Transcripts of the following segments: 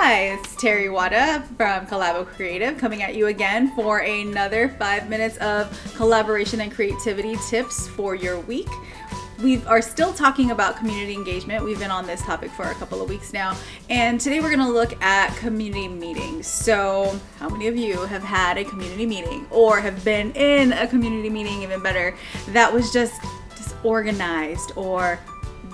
Hi, it's Terry Wada from Collabo Creative coming at you again for another 5 minutes of collaboration and creativity tips for your week. We are still talking about community engagement. We've been on this topic for a couple of weeks now, and today we're going to look at community meetings. So how many of you have had a community meeting or have been in a community meeting, even better, that was just disorganized or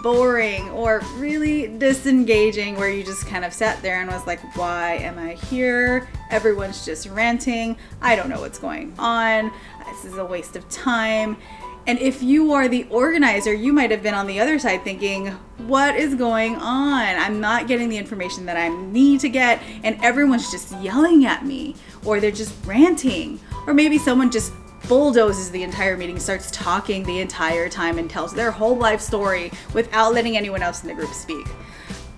boring or really disengaging, where you just kind of sat there and was like, why am I here? Everyone's just ranting. I don't know what's going on. This is a waste of time. And if you are the organizer, you might have been on the other side thinking, what is going on? I'm not getting the information that I need to get, and everyone's just yelling at me, or they're just ranting, or maybe someone just bulldozes the entire meeting, starts talking the entire time and tells their whole life story without letting anyone else in the group speak.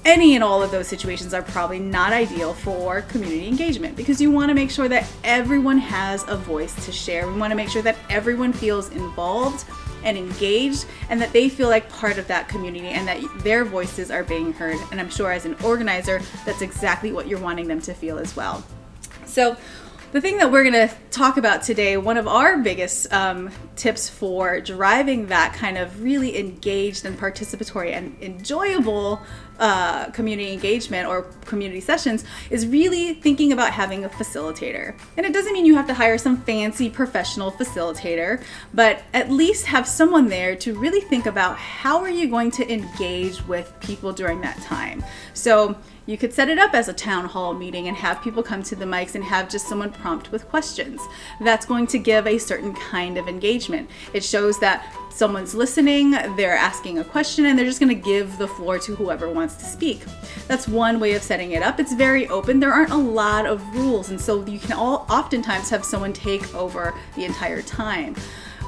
Any and all of those situations are probably not ideal for community engagement, because you want to make sure that everyone has a voice to share. We want to make sure that everyone feels involved and engaged, and that they feel like part of that community and that their voices are being heard. And I'm sure as an organizer, that's exactly what you're wanting them to feel as well. So the thing that we're going to talk about today, one of our biggest tips for driving that kind of really engaged and participatory and enjoyable community engagement or community sessions, is really thinking about having a facilitator. And it doesn't mean you have to hire some fancy professional facilitator, but at least have someone there to really think about how are you going to engage with people during that time. So you could set it up as a town hall meeting and have people come to the mics and have just someone prompt with questions. That's going to give a certain kind of engagement. It shows that someone's listening, they're asking a question, and they're just going to give the floor to whoever wants to speak. That's one way of setting it up. It's very open. There aren't a lot of rules, and so you can oftentimes have someone take over the entire time.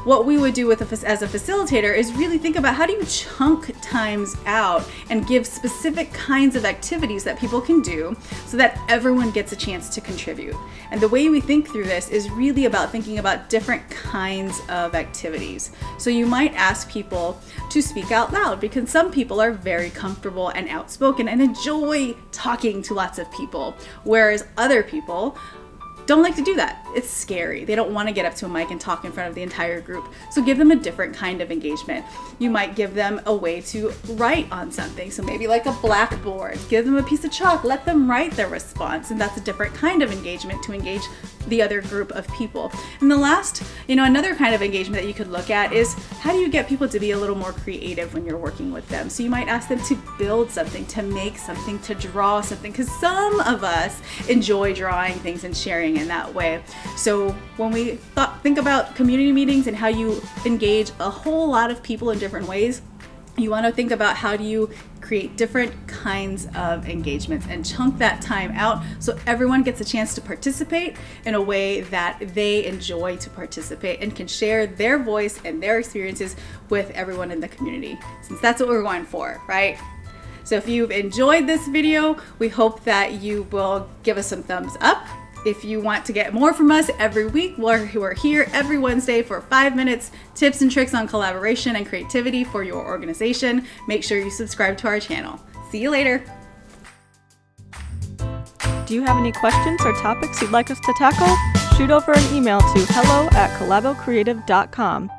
What we would do as a facilitator is really think about how do you chunk times out and give specific kinds of activities that people can do so that everyone gets a chance to contribute. And the way we think through this is really about thinking about different kinds of activities. So you might ask people to speak out loud, because some people are very comfortable and outspoken and enjoy talking to lots of people, whereas other people don't like to do that. It's scary. They don't want to get up to a mic and talk in front of the entire group. So give them a different kind of engagement. You might give them a way to write on something. So maybe like a blackboard. Give them a piece of chalk. Let them write their response. And that's a different kind of engagement to engage the other group of people. And the last, another kind of engagement that you could look at is how do you get people to be a little more creative when you're working with them? So you might ask them to build something, to make something, to draw something, because some of us enjoy drawing things and sharing in that way. So when we think about community meetings and how you engage a whole lot of people in different ways, you want to think about how do you create different kinds of engagements and chunk that time out so everyone gets a chance to participate in a way that they enjoy to participate and can share their voice and their experiences with everyone in the community, since that's what we're going for, right? So if you've enjoyed this video, we hope that you will give us some thumbs up. If you want to get more from us every week, we're here every Wednesday for 5 minutes, tips and tricks on collaboration and creativity for your organization. Make sure you subscribe to our channel. See you later. Do you have any questions or topics you'd like us to tackle? Shoot over an email to hello@collabocreative.com.